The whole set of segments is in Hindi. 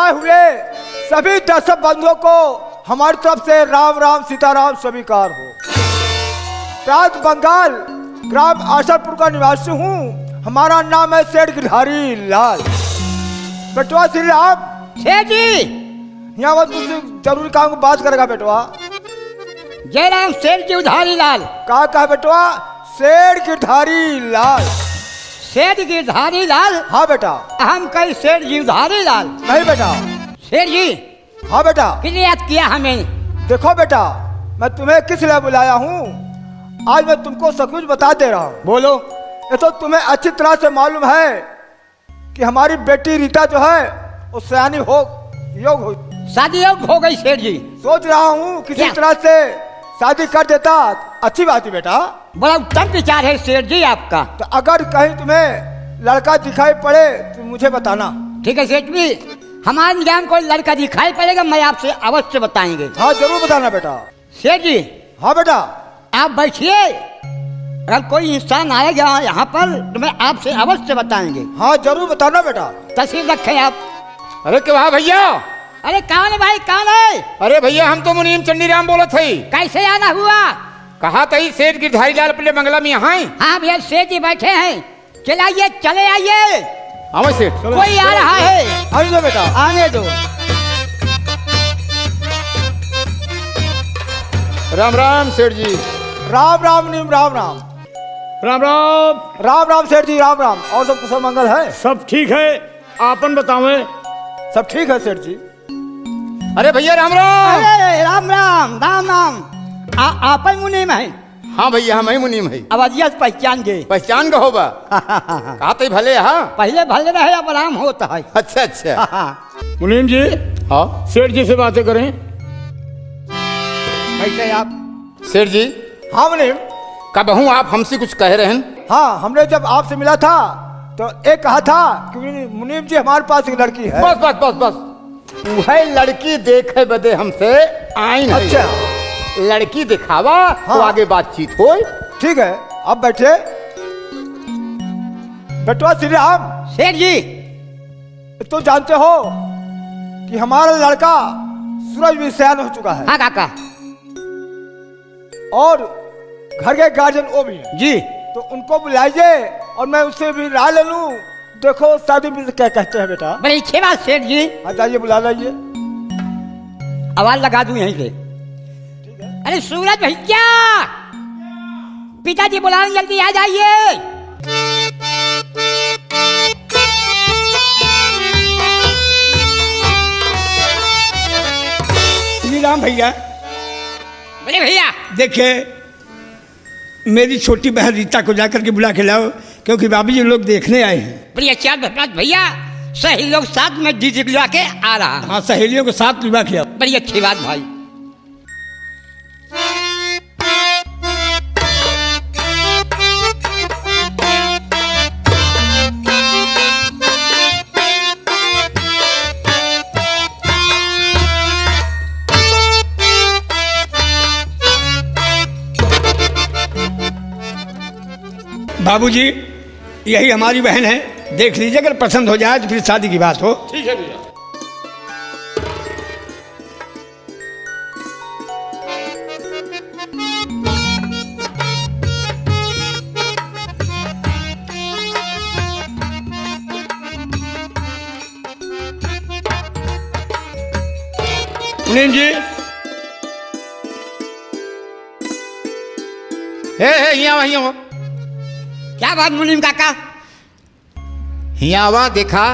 आए हुए सभी दर्शक बंधुओं को हमारी तरफ से राम राम सीताराम स्वीकार हो। प्रांत बंगाल, ग्राम आशरपुर का निवासी हूँ। हमारा नाम है सेठ गिरधारी लाल। बेटवा श्री राम। सेठ जी यहाँ वो तुझसे जरूरी काम की बात करेगा बेटवा। जय राम सेठ गिरधारी लाल। कहा बेटवा? सेठ गिरधारी लाल। सेठ गिरधारी लाल? हाँ बेटा। हम कई सेठ गिरधारी लाल नहीं बेटा। सेठ जी। हाँ बेटा। किसने याद किया हमें? देखो बेटा, मैं तुम्हें किस लिए बुलाया हूँ, आज मैं तुमको सब कुछ बता दे रहा हूँ। बोलो। ये तो तुम्हें अच्छी तरह से मालूम है कि हमारी बेटी रीता जो है वो सयानी हो योग हो शादी हो गई सेठ जी। सोच रहा हूँ किसी तरह से शादी कर देता, अच्छी बात है बेटा। बड़ा उत्तम विचार है सेठ जी आपका। तो अगर कहीं तुम्हें लड़का दिखाई पड़े तो मुझे बताना। ठीक है सेठ जी, हमारे निगम को लड़का दिखाई पड़ेगा, मैं आपसे अवश्य बताएंगे। हाँ जरूर बताना बेटा। सेठ जी। हाँ बेटा। आप बैठिए, अगर कोई इंसान आएगा यहाँ पर तो मैं आपसे अवश्य बताएंगे। हाँ जरूर बताना बेटा। तस्वीर रखें आप। अरे क्या भैया? अरे कौन है भाई, कौन है? अरे भैया हम तो मुनीम चंडीराम बोलत थी। कैसे आना हुआ? कहा तई सेठ गिरधारी लाल अपने बंगला में यहाँ। हाँ भैया सेठ जी बैठे हैं, चलाइए चले आइए। हाँ सेठ कोई आ रहा है। आने दो बेटा, आने दो। राम राम सेठ जी। राम राम नीम राम राम। राम राम। राम राम सेठ जी, राम राम। और सब कुशल मंगल है? सब ठीक है, आपन बतावे। सब ठीक है सेठ जी। अरे भैया राम राम। अरे राम राम राम राम। आपन मुनीम है? हाँ भैया हम ही मुनीम है। आवाजिया से पहचान गए? पहचान का होगा। कहा तई भले। हाँ पहले भले रहे, अब आराम होता है। अच्छा अच्छा। मुनीम जी। हाँ सेठ जी से बातें करें। कैसे आप? सेठ जी। हाँ मुनीम। कब हूँ आप हमसे कुछ कह रहे हैं? हाँ, हमने जब आपसे मिला था तो एक कहा था कि मुनीम जी हमारे पास एक लड़की है। बस बस बस बस वह लड़की देखे बदे हमसे आई नहीं। अच्छा। लड़की दिखावा हाँ। तो आगे बातचीत हो। ठीक है, अब बैठे। बेटवा श्री राम। सेठ जी। तो जानते हो कि हमारा लड़का सूरज भी सयान हो चुका है। हाँ काका। और घर के गार्जियन वो भी है जी। तो उनको बुलाइए और मैं उससे भी राय ले लूं। देखो शादी में क्या कहते हैं बेटा। बड़ी अच्छी बात सेठ जी। आ जाइए, बुला लाइए। आवाज लगा दूं यहीं से। अरे सूरज भैया, पिताजी बुलाने, जल्दी आ जाइए। श्री राम भैया। बोले भैया। देखे, मेरी छोटी बहन रीता को जाकर के बुला के लाओ, क्योंकि बाबूजी लोग देखने आए हैं। बड़ी अच्छी बात भैया, सही लोग साथ में डीजे बुला के आ रहा। हाँ, सहेलियों को साथ बुला के आओ। बड़ी अच्छी बात भाई। बाबूजी, यही हमारी बहन है, देख लीजिए, अगर पसंद हो जाए तो फिर शादी की बात हो। ठीक है भैया। मुनीम जी। यहाँ क्या बात मुनीम काका? हियावा देखा,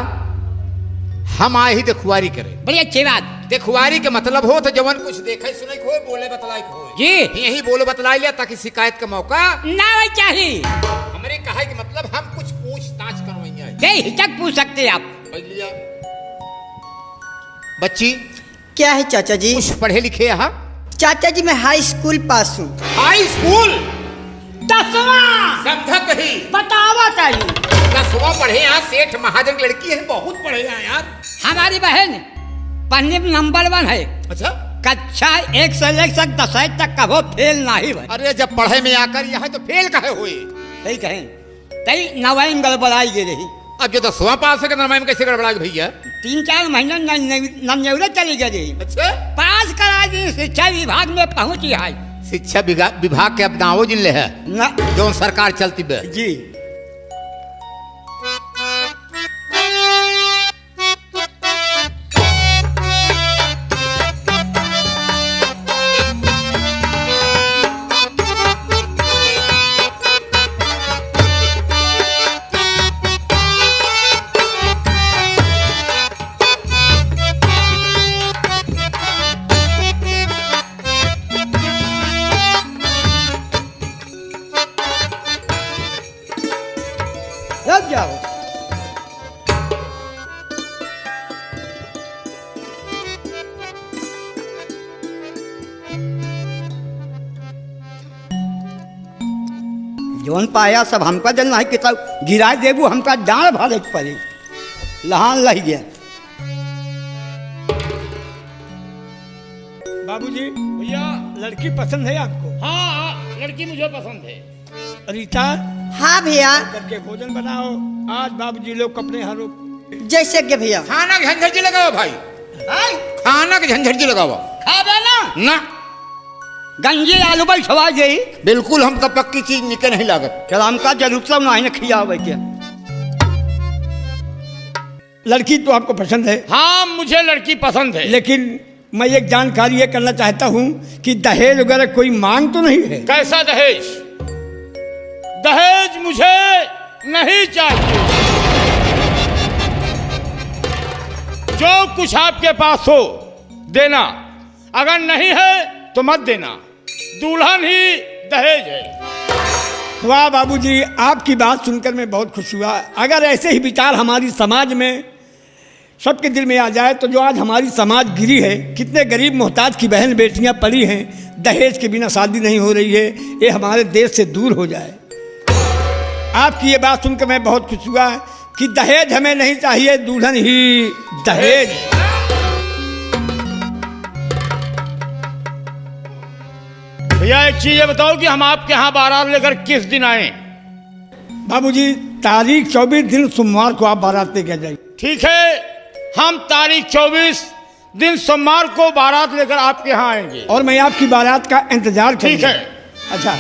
हम आए ही देखुआरी करे। बड़ी अच्छी बात। देखुआरी के मतलब हो तो जवन कुछ देखे सुने हो, बोले बतलाई हो जी। यही बोले बतलाई लिया ताकि शिकायत का मौका ना वही चाहिए। हमरे कहा कि मतलब हम कुछ पूछताछ करवाइए। कई हिचक पूछ सकते आप। बच्ची क्या है चाचा जी? कुछ पढ़े लिखे यहाँ? चाचा जी मैं हाई स्कूल पास हूँ। High school? 10वां। समझा कही बतावा चाहिए। 10वां पढ़े यहाँ? सेठ महाजन लड़की है, बहुत पढ़े यहाँ यार। हमारी बहन पढ़ने में नंबर 1 है। अच्छा। कक्षा 1 से लेकर 10 तक का वो फेल नहीं हुआ। अरे जब पढ़े में आकर यहाँ तो फेल काहे हुए? सही कहें, कई नवाइन गड़बड़ाई गई रही। अब जो 10वां पास है कि में कैसे गड़बड़ा गई भैया? 3-4 महीने नन्यौरे चली गई। अच्छा, पास करा दी, शिक्षा विभाग में पहुंची है। शिक्षा विभाग के अब गाँव जिले है ना जो सरकार चलती बे। जी। लग जाओ। जोन पाया सब हमका जलना है, किताब गिरा देबू हमका डांड भरे के पड़ी। लहान लह गया। बाबूजी भैया लड़की पसंद है आपको? हाँ, लड़की मुझे पसंद है। रीता हाँ भैया, करके भोजन बनाओ। आज बाबूजी लोग अपने हारों जैसे कि भैया। खाना के झंझट जी लगाओ भाई, खाना के झंझट जी लगाओ। खाबे ना ना, गंजी आलू बल छवा गई। बिल्कुल हमका पक्की चीज निके नहीं लागत। चल हमका जरूर सब नहीं खियावे के। लड़की तो आपको पसंद है, हाँ, मुझे लड़की पसंद है। लेकिन मैं एक जानकारी ये करना चाहता हूँ कि दहेज वगैरह कोई मांग तो नहीं है? कैसा दहेज? दहेज मुझे नहीं चाहिए। जो कुछ आपके पास हो देना, अगर नहीं है तो मत देना। दुल्हन ही दहेज है। वाह बाबूजी, आपकी बात सुनकर मैं बहुत खुश हुआ। अगर ऐसे ही विचार हमारी समाज में सबके दिल में आ जाए तो जो आज हमारी समाज गिरी है, कितने गरीब मोहताज की बहन बेटियां पड़ी हैं, दहेज के बिना शादी नहीं हो रही है, ये हमारे देश से दूर हो जाए। आपकी ये बात सुनकर मैं बहुत खुश हुआ कि दहेज हमें नहीं चाहिए, दुल्हन ही दहेज। भैया एक चीज ये बताओ कि हम आपके यहाँ बारात लेकर किस दिन आए? बाबूजी तारीख 24 दिन सोमवार को आप बारात लेकर जाइए। ठीक है, हम तारीख 24 दिन सोमवार को बारात लेकर आपके यहाँ आएंगे। और मैं आपकी बारात का इंतजार ठीक करूंगा। है। अच्छा,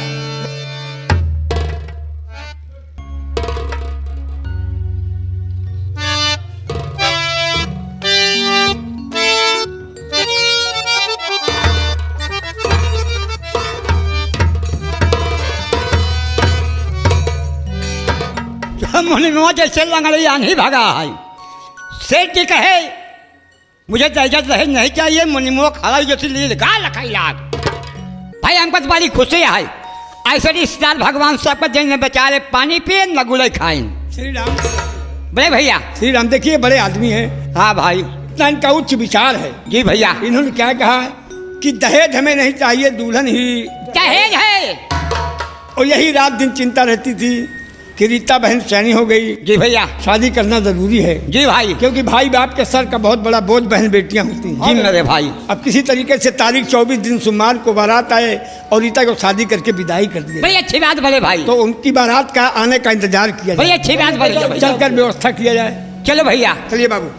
मुनिमवा जैसे लंगड़िया नहीं भागा है। सेठ जी कहे मुझे दहेज दहेज नहीं चाहिए, मुनिमवा खड़ा जैसे लील का लखाई लाग। भाई हमको तो बड़ी खुशी है। ऐसे रिश्तेदार भगवान सबको देने बेचारे पानी पिए न गुले खाए। श्री राम। बड़े भैया श्री राम, देखिए बड़े आदमी हैं, हाँ भाई, इतना इनका उच्च विचार है। जी भैया, इन्होंने क्या कहा कि दहेज हमें नहीं चाहिए, दुल्हन ही। दहेज है। और यही रात दिन चिंता रहती थी कि रीता बहन सैनी हो गई। जी भैया, शादी करना जरूरी है, जी भाई, क्योंकि भाई बाप के सर का बहुत बड़ा बोझ बहन बेटियां होती हैं। जी मेरे भाई। अब किसी तरीके से तारीख 24 दिन सोमवार को बारात आए और रीता को शादी करके विदाई कर दी। बड़ी अच्छी बात बड़े भाई। तो उनकी बारात का आने का इंतजार किया बड़ी जाए, अच्छी बात बड़ी। चलकर व्यवस्था किया जाए। चलो भैया। चलिए बाबू।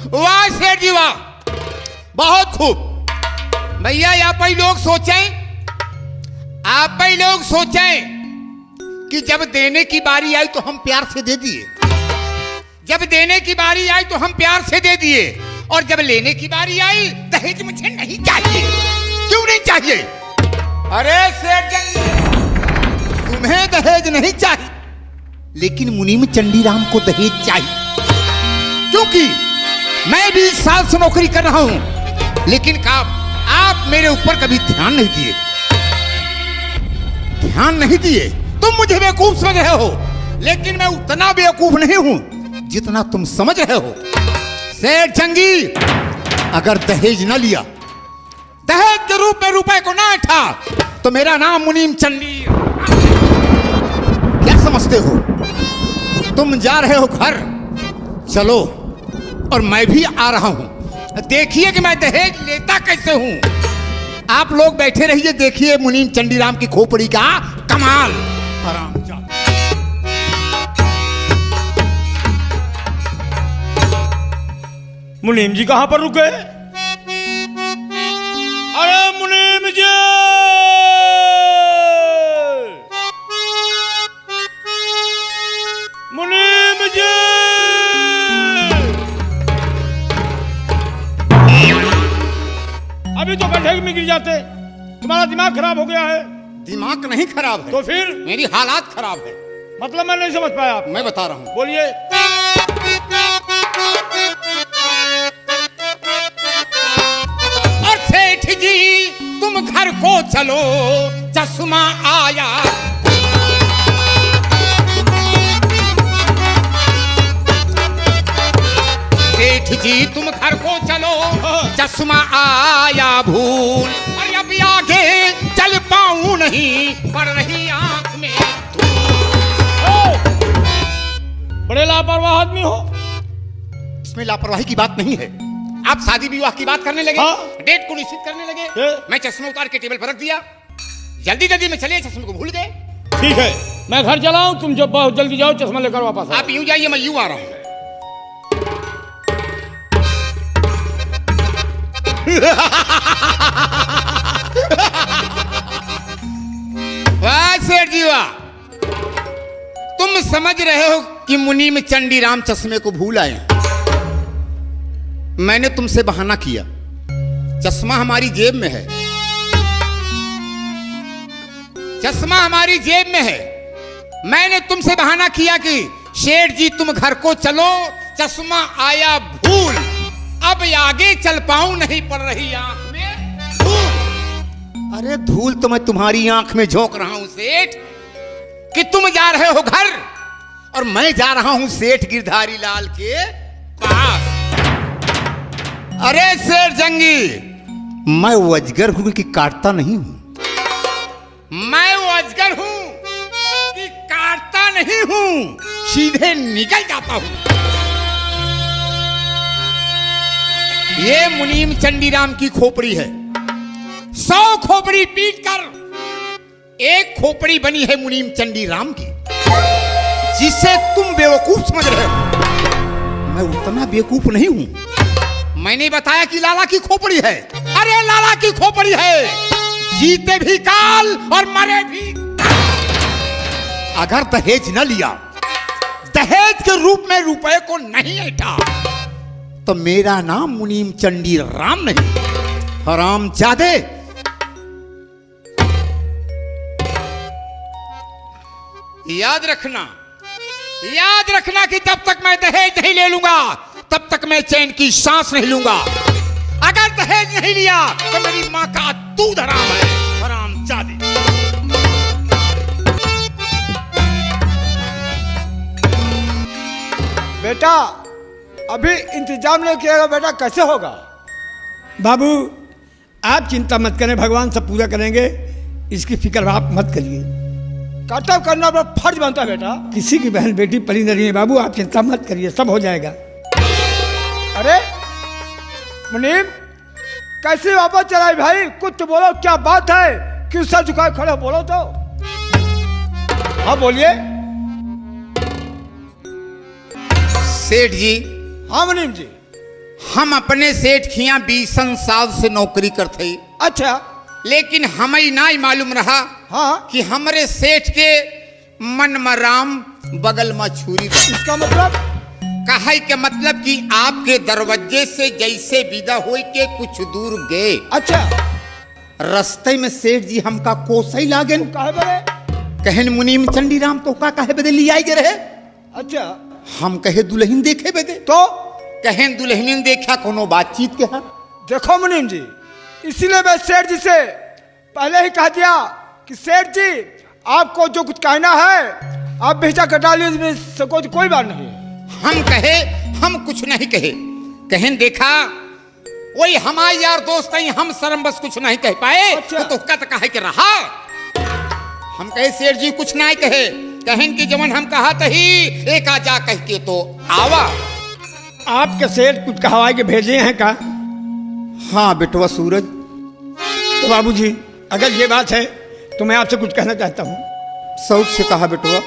वाह सेठ जी वाह, बहुत खूब। भैया आप ही लोग सोचें कि जब देने की बारी आई तो हम प्यार से दे दिए, जब देने की बारी आई तो हम प्यार से दे दिए, और जब लेने की बारी आई दहेज मुझे नहीं चाहिए। क्यों नहीं चाहिए? अरे सेठ जी, तुम्हें दहेज नहीं चाहिए, लेकिन मुनीम चंडीराम को दहेज चाहिए। क्योंकि मैं भी 20 साल से नौकरी कर रहा हूं, लेकिन आप मेरे ऊपर कभी ध्यान नहीं दिए, ध्यान नहीं दिए। तुम मुझे बेवकूफ समझ रहे हो, लेकिन मैं उतना बेवकूफ नहीं हूं जितना तुम समझ रहे हो। सेठ जंगी, अगर दहेज न लिया, दहेज के रूप में रुपए को ना उठा, तो मेरा नाम मुनीम चंडी। क्या समझते हो? तुम जा रहे हो घर, चलो, और मैं भी आ रहा हूं। देखिए कि मैं दहेज लेता कैसे हूं। आप लोग बैठे रहिए, देखिए मुनीम चंडीराम की खोपड़ी का कमाल। हरामजादा। मुनीम जी कहां पर रुके? अरे मुनीम जी! मुनीम जी! अभी तो गड्ढे में गिर जाते। तुम्हारा दिमाग खराब हो गया है। दिमाग नहीं खराब है तो फिर मेरी हालात खराब है। मतलब मैं नहीं समझ पाया आप। मैं बता रहा हूं। बोलिए। और सेठ जी तुम घर को चलो, चश्मा आया। सेठ जी तुम घर को चलो, चश्मा आया भूल। और अब आगे चल पाऊं नहीं, पड़ रही आंख में बड़े लापरवाह आदमी हो। इसमें लापरवाही की बात नहीं है। आप शादी विवाह की बात करने लगे, हाँ। डेट को निश्चित करने लगे। मैं चश्मा उतार के टेबल पर रख दिया, जल्दी जल्दी में चले, चश्मे को भूल गए। ठीक है, मैं घर चला हूं, तुम जब बहुत जल्दी जाओ चश्मा लेकर वापस आओ। आप यूं जाइए, मैं यूं आ रहा हूं। वाह सेठ जी वाह, तुम समझ रहे हो कि मुनीम चंडीराम चश्मे को भूल आए। मैंने तुमसे बहाना किया, चश्मा हमारी जेब में है, चश्मा हमारी जेब में है। मैंने तुमसे बहाना किया कि शेठ जी तुम घर को चलो, चश्मा आया भूल। अब आगे चल पाऊं नहीं, पड़ रही आंख में धूल। अरे धूल तो मैं तुम्हारी आंख में झोंक रहा हूं सेठ, कि तुम जा रहे हो घर और मैं जा रहा हूं सेठ गिरधारी लाल के पास। अरे सेठ जंगी, मैं वो अजगर हूं कि काटता नहीं हूं। मैं वो अजगर हूं कि काटता नहीं हूं, सीधे निकल जाता हूं। ये मुनीम चंडीराम की खोपड़ी है। 100 खोपड़ी पीट कर एक खोपड़ी बनी है मुनीम चंडीराम की, जिसे तुम बेवकूफ समझ रहे हो। मैं उतना बेवकूफ नहीं हूं। मैंने बताया कि लाला की खोपड़ी है। अरे लाला की खोपड़ी है, जीते भी काल और मरे भी काल। अगर दहेज न लिया, दहेज के रूप में रुपए को नहीं ऐठा, तो मेरा नाम मुनीम चंडीराम नहीं, हरामजादे। याद रखना कि जब तक मैं दहेज नहीं ले लूंगा, तब तक मैं चैन की सांस नहीं लूंगा। अगर दहेज नहीं लिया तो मेरी मां का दूध हराम है, हरामजादे। बेटा अभी इंतजाम नहीं किएगा बेटा, कैसे होगा? बाबू आप चिंता मत करें, भगवान सब पूरा करेंगे, इसकी फिक्र आप मत करिए। कर्तव्य करना अपना फर्ज बनता है बेटा। किसी की बहन बेटी पली नहीं है बाबू, आप चिंता मत करिए, सब हो जाएगा। अरे मुनीम कैसे वापस चलाई भाई? कुछ तो बोलो, क्या बात है? क्यों सर झुकाए खड़े हो? बोलो तो। हाँ बोलिए। सेठ जी, हाँ मुनीम जी। हम अपने सेठ खिया 20 साल से नौकरी करते, अच्छा। लेकिन हमें ना ही मालूम रहा हाँ कि हमारे सेठ के मन में राम बगल में छुरी बा। इसका मतलब? कहे के मतलब कि आपके दरवाजे से जैसे विदा हो के कुछ दूर गए, अच्छा। रास्ते में सेठ जी हमका कोसई लागन। काहे बड़े? कहन मुनीम चंडीराम तो का कहे बदे लिया ही रहे। अच्छा। हम कहे दुल्हन देखे बदे, तो कहन दुल्हन देखा कोनो बातचीत के है। देखो मुनीम जी, इसीलिए मैं सेठ जी से पहले ही कह दिया कि सेठ जी आपको जो कुछ कहना है आप भेजा कटा लीजिए, सको कोई बात नहीं। हम कहे हम कुछ नहीं कहे, कहन देखा वही हमारे यार दोस्त हैं, हम शर्म बस कुछ नहीं कह पाए। अच्छा। तो कहे के रहा। हम कहे सेठ जी कुछ नहीं कहे, कहन की जमन हम कहा तही एक आजा कह के तो आवा। आपके सेठ कुछ कहवा के भेजे हैं का? हाँ बेटवा सूरज। तो बाबूजी अगर ये बात है तो मैं आपसे कुछ कहना चाहता हूँ। शौक से कहा बेटवा।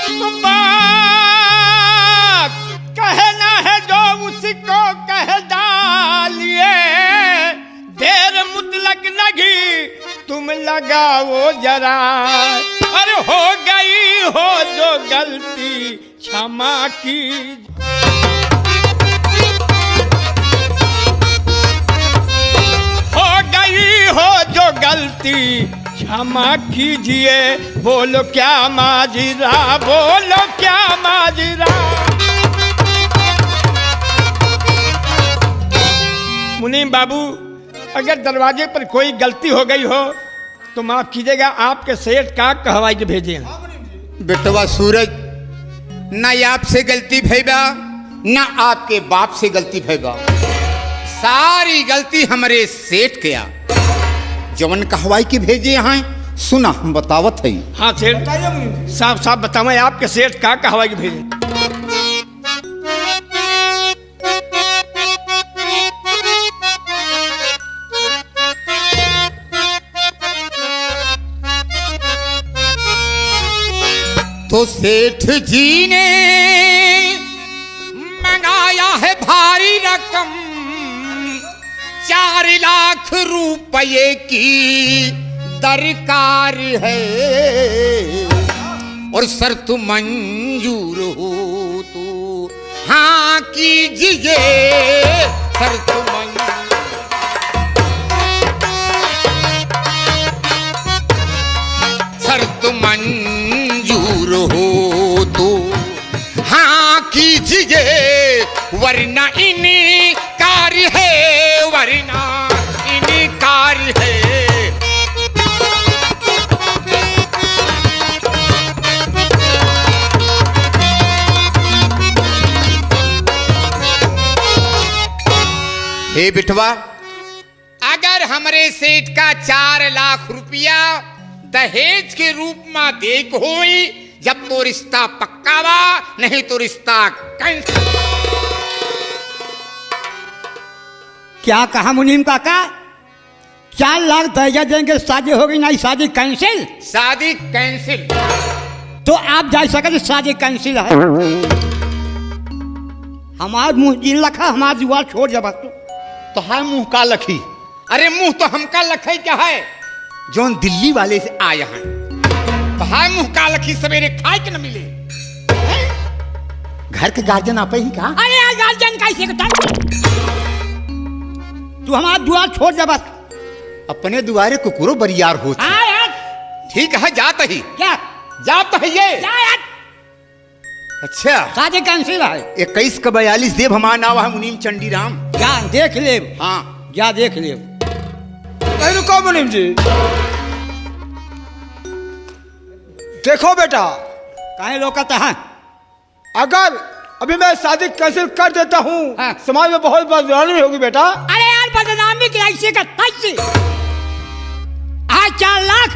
तो बात कहना है जो उसको कह डालिए, देर मुतलक लगी तुम लगाओ जरा, अरे हो गई हो जो गलती क्षमा की, हो गई हो जो गलती क्षमा कीजिए, बोलो क्या माजरा, बोलो क्या माजरा। मुनीम बाबू अगर दरवाजे पर कोई गलती हो गई हो तो माफ कीजिएगा, आपके सेठ का कहवाई के भेजे हैं। बेटवा सूरज, ना आपसे गलती भैबा ना आपके बाप से गलती भैबा, सारी गलती हमारे सेठ किया। जवन कहवाई के भेजे हैं सुना हम बतावत है। हाँ सेठ साफ साफ बतावें आपके सेठ का कहवाई के भेजे। तो सेठ जी ने मंगाया है भारी रकम, 4 लाख रुपए की दरकार है, और शर्त मंजूर हो तो हाँ कीजिए, शर्त मंजूर हो तो हाँ कीजिए, वरना इनकार है, वरना इनकार है। हे बिटवा, अगर हमारे सेठ का 4 लाख रुपया दहेज के रूप में देख होई, जब तो रिश्ता पक्का बा, नहीं तो रिश्ता कैंसिल। क्या कहा मुनीम काका? 4 लाख दहेज देंगे, शादी होगी नहीं, शादी कैंसिल। शादी कैंसिल। तो आप जा सकते, शादी कैंसिल है। हमार मुंह जिन लखा, हमार जुआ छोड़ जब तो हाँ मुंह का लखी, अरे मुंह तो हमका लखे क्या है, जोन दिल्ली वाले से आया है। तो हाँ मुंह का लखी सवेरे खाए के न मिले। घर के गार्जियन आप ही का। अरे यार गार्जियन कैसे करता? तू हमारा दुआ छोड़ जब। अपने दुआरे कुकुरो बरियार हो। हाँ यार ठीक है, जात ही क्या जात है ये। क्या यार? अच्छा शादी कैंसिल है। 21 का 42 देव हमारा नाम है मुनीम चंडीराम। जा देख ले। हाँ जा देख ले। नहीं रुको मुनीम जी, देखो बेटा, कहीं रोकता है? अगर अभी मैं शादी कैंसिल कर देता हूँ हाँ। समाज में बहुत बदनामी होगी बेटा। अरे यार बदनामी की ऐसे का तैसे। आज 4 लाख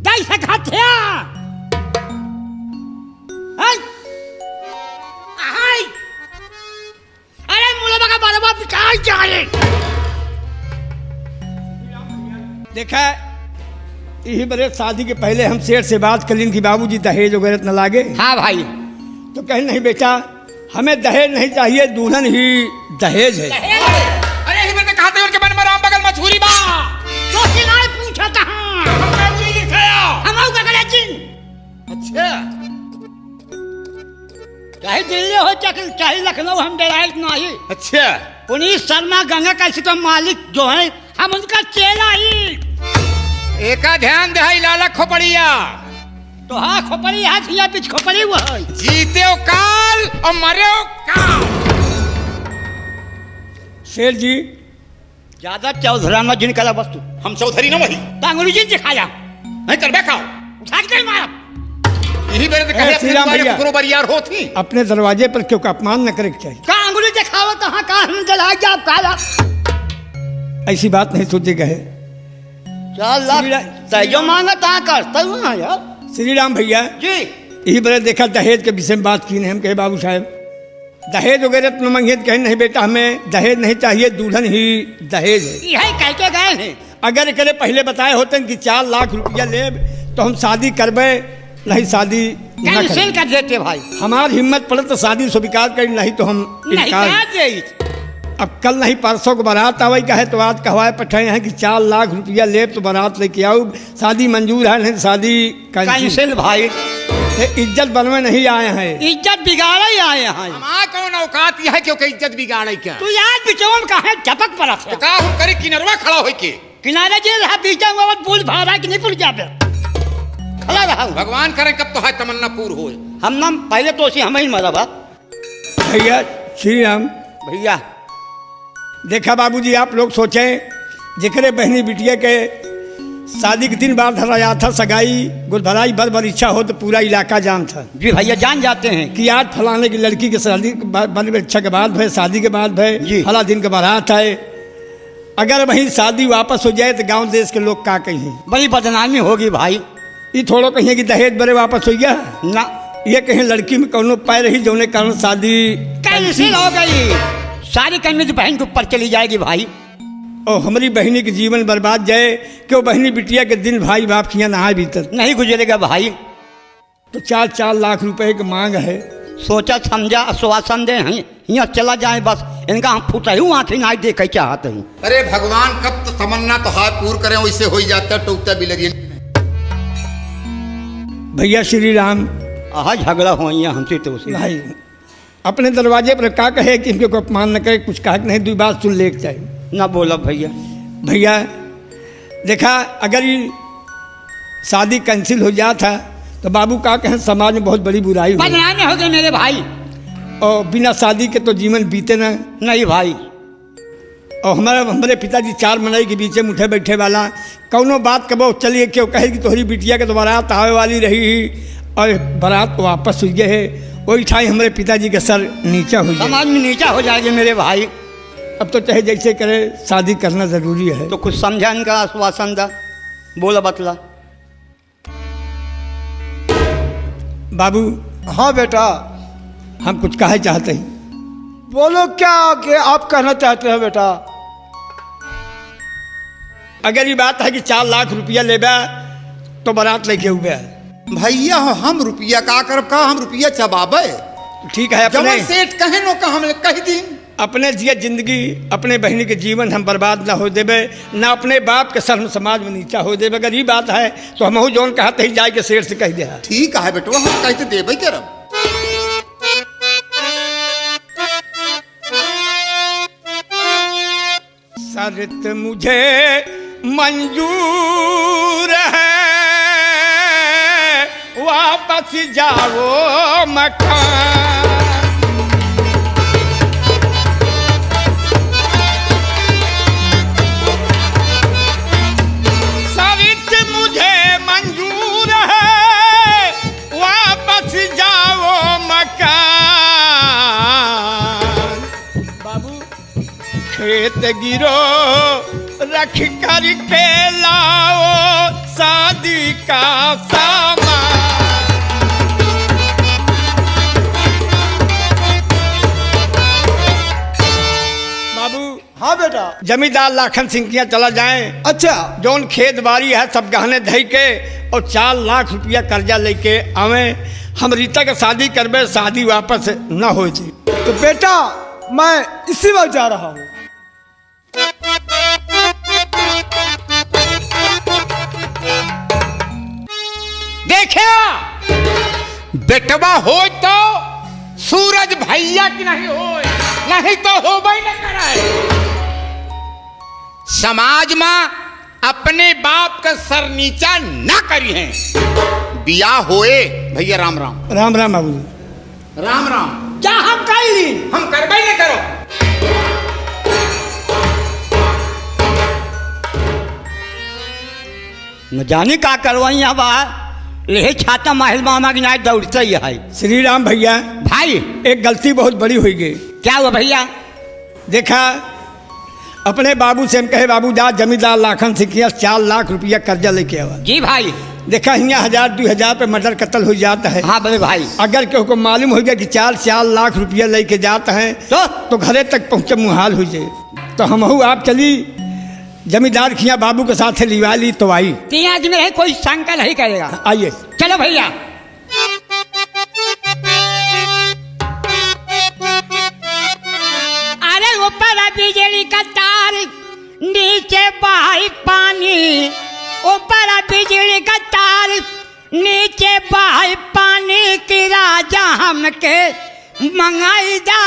दई सका थे। अरे मुला का बरबा पिकाई चाहिए। देखा यही बड़े शादी के पहले हम सेठ से बात कर ली कि बाबूजी दहेज वगैरह न लागे। हाँ भाई। तो कहीं नहीं बेटा, हमें दहेज नहीं चाहिए, दुल्हन ही दहेज है। अरे ही मैंने कहा था उनके मन में राम बगल मछुरी बा। तो सिनाई पूछा था। हमने पूरी दिखाया। हम आउ का चिन। अच्छा चाहे दिल्ली हो चाहे लखनऊ, हम डराए नहीं। अच्छा पुनीत शर्मा गंगा कैसे तो मालिक जो है, हम उनका चेला ही। एका ध्यान दे लाला खोपड़िया। तो हाँ खोपड़ी हाथ या बीच खोपड़ी वो है। जीते हो काल और मरे हो काल। शेर जी ज्यादा चौधराना जिनका वस्तु हम चौधरी ना वही टांगुली जिन दिखाया नहीं कर बैठाओ। उठा के मारा। यही मेरे कहे अपने श्रीराम द्वारे भैया। कुकुरो बरियार होती। अपने दरवाजे पर क्यों का अपमान न करे के चाहिए। का अंगुली दिखाओ तो हाँ का हम जला के आप काला। ऐसी बात नहीं सोचे गए। 4 लाख जो मांगा ता करता हूँ ना यार। श्री राम भैया जी यही बड़े देखा दहेज के विषय में बात की नहीं। हम कहे बाबू साहब दहेज वगैरह तुम मंगे, कहे नहीं बेटा हमें दहेज नहीं चाहिए, दुल्हन ही दहेज है। यही कह के गए हैं। अगर करे पहले बताए होते कि 4 लाख रुपया ले तो हम शादी करबे, नहीं शादी न कैंसिल करबे। कर देते भाई। हमार हिम्मत पड़े तो शादी स्वीकार कर, नहीं तो हम नहीं इनकार। कर दे। अब कल नहीं परसों को बारात आवे कहे तो आज कहवाए पठाए हैं कि 4 लाख रुपया ले तो बारात लेके आओ, शादी मंजूर है, नहीं तो शादी कैंसिल। कैंसिल भाई। इज्जत बनवे नहीं आए हैं। इज्जत बिगाड़ ही आए हैं। हमारा कौन औकात यह है क्योंकि इज्जत बिगाड़े क्या तू यार बिचौन का है झपक पड़ा तो का हम करे किनरवा खड़ा होई के किनारे जे रहा बीचा हुआ पुल भाड़ा कि नहीं पुल जा पे खड़ा रहा हूं। भगवान करे कब तो है तमन्ना पूर होए। हम ना पहले तो उसी हम ही मरा बा भैया श्री राम। भैया देखा बाबूजी आप लोग सोचें जिक्र बहनी बिटिया के शादी के दिन बाद धराया था, सगाई गुलभराई बर इच्छा हो तो पूरा इलाका जान था जी भैया जान जाते हैं कि आज फलाने की लड़की की शादी बड़ी इच्छा के बाद भय, शादी के बाद भय, जी। फला दिन के बारात है। अगर वही शादी वापस हो जाए तो गांव देश के लोग का कहें, बड़ी बदनामी होगी भाई। ये थोड़ा कहें कि दहेज बड़े वापस हो गया ना ये कहें लड़की में कौनो पैर रही जोने कारण शादी कैंसिल हो गई। सारी कन्या बहन के ऊपर चली जाएगी भाई। और हमारी बहनी के जीवन बर्बाद जाए क्यों बहनी बिटिया के दिन भाई बाप खिया नहाए भीतर नहीं गुजरेगा भाई। तो 4 लाख रुपए की मांग है। सोचा समझा आश्वासन दे हैं यहाँ चला जाए बस इनका हम फूटा ही आँखें ना देखे चाहते हैं। अरे भगवान कब तो तमन्ना तो हाथ पूर करें वैसे हो ही जाता टूटता भी लगी। भैया श्री राम। आह झगड़ा हो हमसे तो उसे भाई अपने दरवाजे पर का कहे कि इनके को अपमान न करे, कुछ कहा कि नहीं, 2 बात सुन ले चाहिए। ना बोला भैया। भैया देखा अगर ये शादी कैंसिल हो जाता तो बाबू का कहें समाज में बहुत बड़ी बुराई हो बदनामी हो गई मेरे भाई। और बिना शादी के तो जीवन बीते ना। नहीं भाई। और हमारे पिताजी 4 मनाई के बीच में उठे बैठे वाला कौनो बात कबो चलिए क्यों कहे कि तोहरी बिटिया के तो बारात आवे वाली रही और बारात वापस हुई है, वही ठाई हमारे पिताजी का सर नीचा हो जाए। समाज में नीचा हो जाएगी मेरे भाई। अब तो चाहे जैसे करे शादी करना जरूरी है। तो कुछ समझा इनका आश्वासन दा बोला बतला। बाबू हाँ बेटा हम कुछ कहे चाहते हैं। बोलो क्या आगे आप कहना चाहते हैं बेटा। अगर ये बात है कि 4 लाख रुपया लेबा तो बारात लेके हुए भैया हम रुपया का करब का हम रुपया चबाबे ठीक है। जब अपने सेठ कहे नो का हम कह दी अपने जिया जिंदगी अपने बहनी के जीवन हम बर्बाद ना हो देवे, ना अपने बाप के सर समाज में नीचा हो देवे। अगर ये बात है तो हम जोन कहते ही जाए के शेर से कह दिया। ठीक है बेटवा हम कहते देवे करब। शर्त मुझे मंजूर है वापस जाओ मकान। शर्त मुझे मंजूर है वापस जाओ मकान। बाबू खेत गिरो रख कर के लाओ शादी का सामान। बाबू हाँ बेटा। जमींदार लाखन सिंह किया चला जाए, अच्छा जौन खेत बाड़ी है सब गहने धई के और 4 लाख रुपया कर्जा लेके आवे, हम रीता के शादी करबे, शादी वापस न हो जी। तो बेटा मैं इसी वक्त जा रहा हूँ। देखिया बेटवा हो तो सूरज भैया की नहीं हो, नहीं तो हो भाई न करे। समाज में अपने बाप का सर नीचा ना करी है। बियाह होए भैया राम राम। राम राम बाबू। राम राम। क्या हम कर ली हम करबे न करो। न जाने का करवाई बाहर ले छाता महल मामा की नाच दौड़ते ही है। श्री राम भैया भाई एक गलती बहुत बड़ी हुई गई। क्या हुआ भैया। देखा अपने बाबू से हम कहे बाबू जा जमींदार लाखन से किया 4 लाख रुपया कर्जा लेके आवा। जी भाई। देखा हियाँ 1000-2000 पे मर्डर कत्ल हो जाता है। हाँ बड़े भाई। अगर केहू को मालूम हो गया कि 4 लाख रुपया लेके जाते हैं तो घरे तक पहुँचे मुहाल हो जाए। तो हमहू आप चली जमींदार खिया बाबू के साथ लिवा ली तो आई। 3 आदमी रहे, कोई शंका नहीं करेगा। आइए चलो भैया। अरे ऊपर बिजली का तार, नीचे बहाई पानी, ऊपर बिजली का तार, नीचे बहाई पानी की राजा हमके मंगाई जा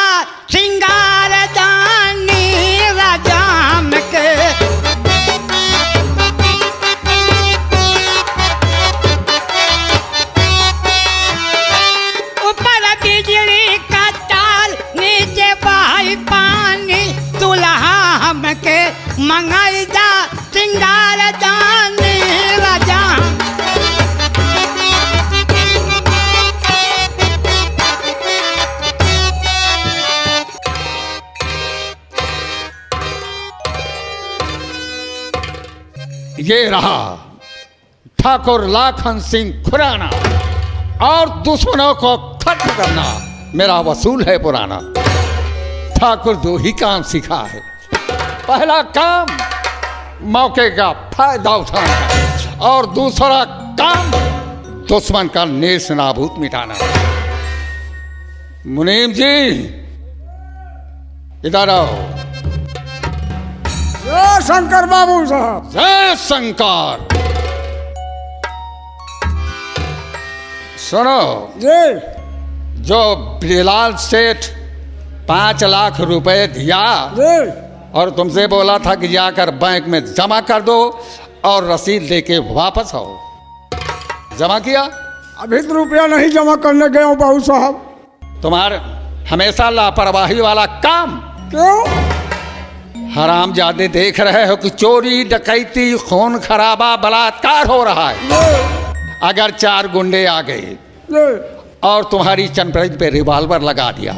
सिंगार दानी, राजा हमके। ऊपर बिजली का तार, नीचे बहाई पानी, दुल्हा हमके मंगाई जा सिंगार दानी, राजा। ये रहा ठाकुर लाखन सिंह खुराना, और दुश्मनों को खत्म करना मेरा वसूल है पुराना। ठाकुर 2 ही काम सीखा है। पहला काम मौके का फायदा उठाना, और दूसरा काम दुश्मन का नेस नाबूद मिटाना। मुनीम जी इधर आओ। जय शंकर बाबू साहब। जय शंकर। सुनो जी जो बिलाल सेठ 5 लाख रुपए दिया जी और तुमसे बोला था कि जाकर बैंक में जमा कर दो और रसीद लेके वापस आओ, जमा किया? अभी तो रुपया नहीं जमा करने गया हूँ बाबू साहब। तुम्हारे हमेशा लापरवाही वाला काम। क्यों? हराम जादे देख रहे हो कि चोरी डकैती खून खराबा बलात्कार हो रहा है। अगर 4 गुंडे आ गए और तुम्हारी चनपड़ी पे रिवॉल्वर लगा दिया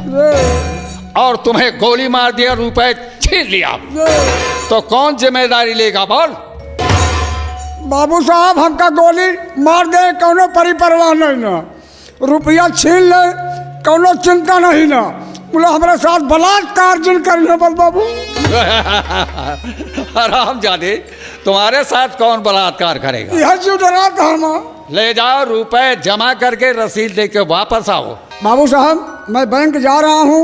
और तुम्हें गोली मार दिया, रुपए छीन लिया, तो कौन जिम्मेदारी लेगा बोल? बाबू साहब हमका गोली मार दे कौनो परी परवाह नहीं ना, रुपया छीन ले कौनो चिंता नहीं ना, बोला हमारे साथ बलात्कार जिन करिए बोल बाबू। हराम जादे तुम्हारे साथ कौन बलात्कार करेगा? यह क्यों डरा था हम? ले जाओ, रुपए जमा करके रसीद लेके वापस आओ। बाबू साहब मैं बैंक जा रहा हूँ,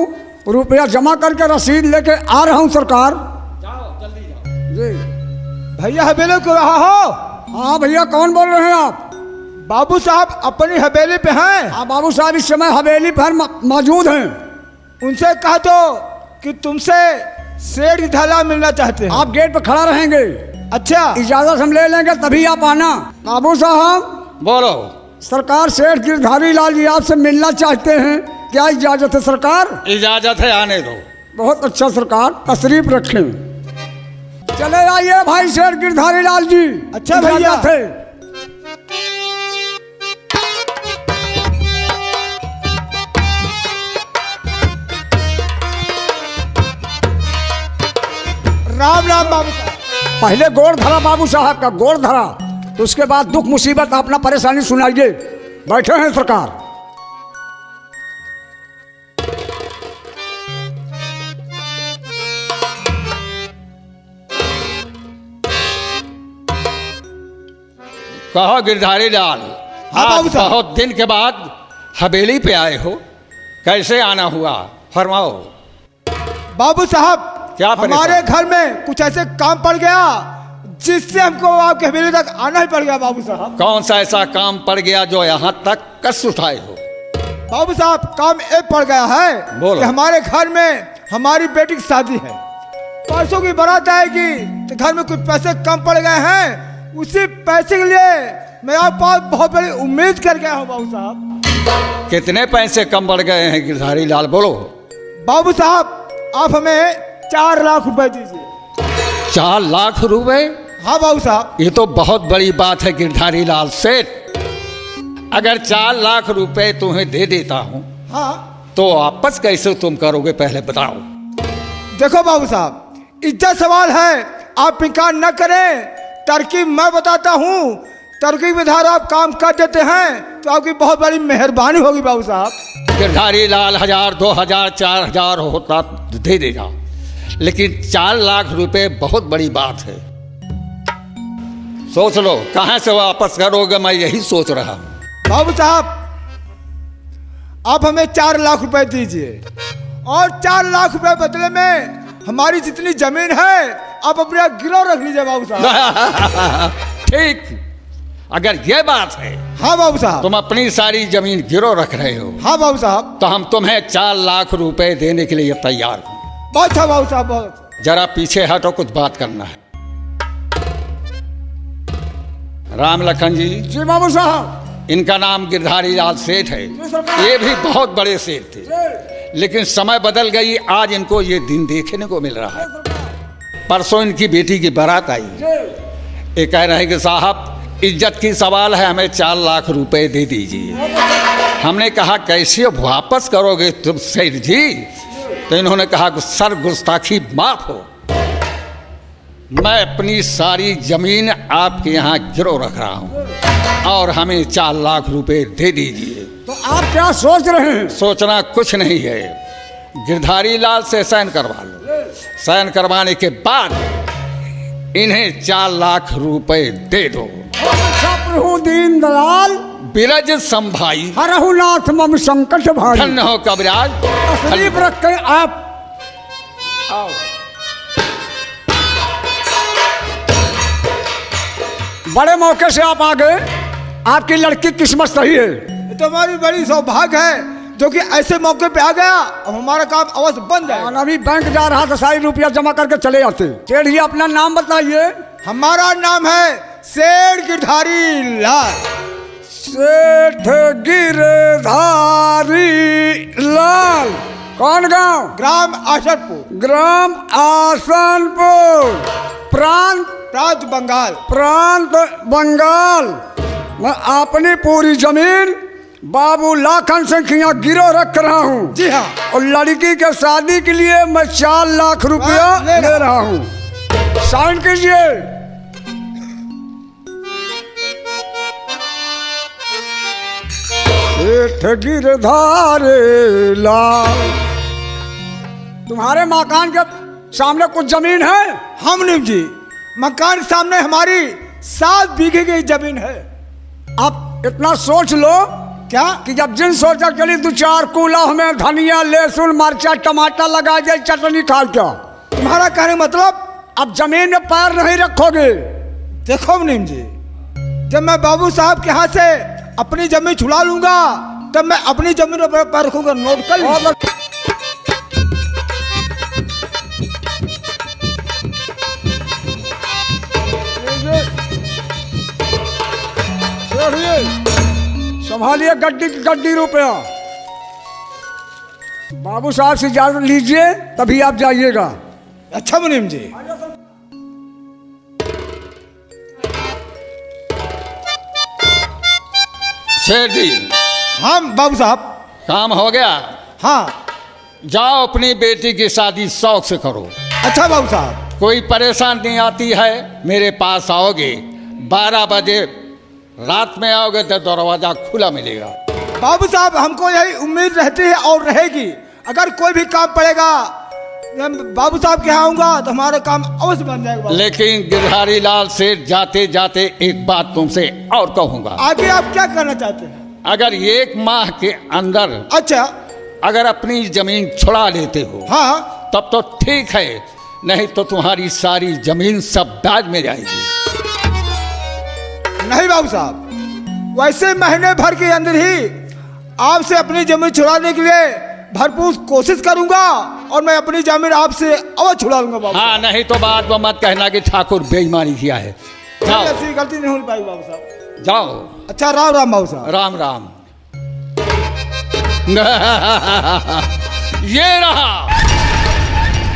रुपया जमा करके रसीद लेके आ रहा हूँ सरकार। जाओ जल्दी जाओ। जी भैया हवेली को रहा हो? हाँ भैया कौन बोल रहे हैं आप? बाबू साहब अपनी हवेली पे हैं। हाँ बाबू साहब इस समय हवेली पर मौजूद हैं। उनसे कहा तो कि तुमसे सेठ की ढाला मिलना चाहते हैं। आप गेट पर खड़ा रहेंगे। अच्छा इजाजत हम ले लेंगे तभी आप आना। बाबू साहब बोलो। सरकार सेठ गिरधारी लाल जी आपसे मिलना चाहते हैं, क्या इजाजत है सरकार? इजाजत है, आने दो। बहुत अच्छा सरकार, तशरीफ रखें। चले आइए भाई सेठ गिरधारी लाल जी। अच्छा भैया थे। राम राम बाबू साहब। पहले गोड़ धरा बाबू साहब का, गोड़ धरा, तो उसके बाद दुख मुसीबत अपना परेशानी सुनाइए। बैठे हैं सरकार। कहो गिरधारी लाल, हाँ आज बाबू साहब। बहुत दिन के बाद हवेली पे आए हो, कैसे आना हुआ फरमाओ। बाबू साहब क्या परेशान? हमारे घर में कुछ ऐसे काम पड़ गया जिससे हमको आपके हवेली तक आना ही पड़ गया बाबू साहब। कौन सा ऐसा काम पड़ गया जो यहाँ तक कष्ट उठाए हो? बाबू साहब काम ये पड़ गया है बोलो। कि हमारे घर में हमारी बेटी की शादी है, परसों की बारात आएगी, तो घर में कुछ पैसे कम पड़ गए हैं, उसी पैसे के लिए मैं आपके पास बहुत बड़ी उम्मीद कर गया हूँ बाबू साहब। कितने पैसे कम पड़ गए हैं गिरधारी लाल, बोलो। बाबू साहब आप हमें 4 लाख रुपए दीजिए। 4 लाख रुपए? हाँ बाबू साहब। ये तो बहुत बड़ी बात है गिरधारी लाल सेठ। अगर 4 लाख रुपए तुम्हें दे देता हूँ हाँ तो वापस कैसे तुम करोगे पहले बताओ। देखो बाबू साहब इज्जत सवाल है, आप इनकार न करें। तरकीब मैं बताता हूँ, तरकीब विधार आप काम कर देते हैं तो आपकी बहुत बड़ी मेहरबानी होगी बाबू साहब। गिरधारी लाल 1000, 2000, 4000 होता दे देगा, लेकिन 4 लाख रुपए बहुत बड़ी बात है। सोच लो कहाँ से वापस करोगे, मैं यही सोच रहा हूँ। बाबू साहब आप हमें 4 लाख रुपए दीजिए और 4 लाख रुपए बदले में हमारी जितनी जमीन है आप अपने गिरव रख लीजिए बाबू साहब। ठीक, अगर ये बात है हाँ बाबू साहब। तुम अपनी सारी जमीन गिरव रख रहे हो हाँ बाबू साहब। तो हम तुम्हें 4 लाख रुपए देने के लिए तैयार हूँ। बहुत अच्छा बाबू साहब, बहुत। जरा पीछे हटो, कुछ बात करना है। राम लखन जी बाबू साहब। इनका नाम गिरधारी लाल सेठ है। ये भी बहुत बड़े सेठ थे, लेकिन समय बदल गई। आज इनको ये दिन देखने को मिल रहा है। परसों इनकी बेटी की बारात आई। ये कह रहे हैं कि साहब इज्जत की सवाल है, हमें 4 लाख रुपए दे दीजिए। हमने कहा कैसे वापस करोगे तुम सेठ जी? तो इन्होंने कहा कि सर गुस्ताखी माफ हो, मैं अपनी सारी जमीन आपके यहाँ गिरव रख रहा हूँ और हमें 4 लाख रुपए दे दीजिए। तो आप क्या सोच रहे हैं? सोचना कुछ नहीं है, गिरधारी लाल से साइन करवा लो। साइन करवाने के बाद इन्हें 4 लाख रुपए दे दो। प्रभु दीन दयाल बिरज संभाई हरहुनाथ मम संकट भाई। धन्य हो कविराज। तशरीफ रख के आप आओ। बड़े मौके से आप आ गए, आपकी लड़की किस्मत सही है। ये तो हमारी बड़ी सौभाग्य है जो कि ऐसे मौके पे आ गया। अब हमारा काम अवश्य बन जाए। अभी बैंक जा रहा था, सारी रुपया जमा करके चले जाते। सेठ जी अपना नाम बताइए। हमारा नाम है सेठ गिरधारी लाल। सेठ गिरधारी लाल। कौन गांव? ग्राम आशरपुर, ग्राम आसनपुर, प्रांत प्रांत बंगाल। प्रांत बंगाल। मैं अपनी पूरी जमीन बाबू लाखन सिंह गिरो रख रहा हूँ। जी हाँ। और लड़की के शादी के लिए मैं 4 लाख रुपया ले रहा हूँ। साइन कीजिए। सेठ गिरधारी लाल। तुम्हारे मकान के सामने कुछ जमीन है? हम निम जी, मकान के सामने हमारी 7 बीघे की जमीन है। आप इतना सोच लो क्या कि जब जिन सोचा चली 2-4 कूला हमें धनिया लहसुन मरचा टमाटर लगा जाए, चटनी खा क्या? तुम्हारा कहने का मतलब? अब जमीन में पैर नहीं रखोगे। देखो नीम जी, जब मैं बाबू साहब के हाथ से अपनी जमीन छुड़ा लूंगा तब मैं अपनी जमीन पर पैर रखूंगा। नोट कर लीजिए। संभालिए गड्डी रुपया। बाबू साहब से इजाजत लीजिए तभी आप जाइएगा। अच्छा मुनीम जी। सेठ जी हाँ बाबू साहब। काम हो गया? हाँ। जाओ अपनी बेटी की शादी शौक से करो। अच्छा बाबू साहब। कोई परेशानी आती है मेरे पास आओगे। 12 बजे रात में आओगे तो दरवाजा खुला मिलेगा। बाबू साहब हमको यही उम्मीद रहती है और रहेगी। अगर कोई भी काम पड़ेगा बाबू साहब के यहाँ आऊंगा तो हमारा काम अवश्य बन जाएगा। लेकिन गिरधारी लाल सेठ जाते जाते एक बात तुमसे और कहूंगा। आगे आप क्या करना चाहते हैं? अगर 1 माह के अंदर अच्छा अगर अपनी जमीन छुड़ा लेते हो हाँ तब तो ठीक है, नहीं तो तुम्हारी सारी जमीन सब ब्याज में जाएगी। नहीं बाबू साहब, वैसे महीने भर के अंदर ही आपसे अपनी जमीन छुड़ाने के लिए भरपूर कोशिश करूंगा और मैं अपनी जमीन आपसे अवश्य छुड़ा लूंगा बाबू। हाँ, नहीं तो बात वो मत कहना कि ठाकुर बेईमानी किया है। जाओ ऐसी गलती नहीं हो पाई बाबू साहब। जाओ। अच्छा राम राम बाबू साहब। राम राम। ये रहा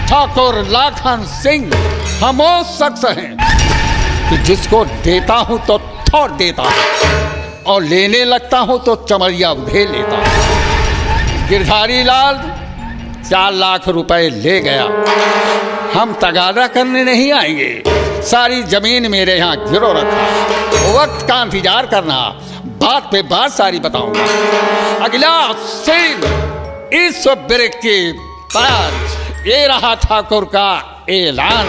ठाकुर लाखन सिंह। हम वो शख्स हैं कि जिसको देता हूं तो थोड़ देता और लेने लगता हूं तो चमड़िया उधेड़ लेता। गिरधारी लाल 4 लाख रुपए ले गया। हम तगादा करने नहीं आएंगे। सारी जमीन मेरे यहाँ गिरो रखा। वक्त का इंतजार करना, बात पे बात सारी बताऊंगा। अगला सीन इस ब्रेक के बाद ये रहा ठाकुर का ऐलान।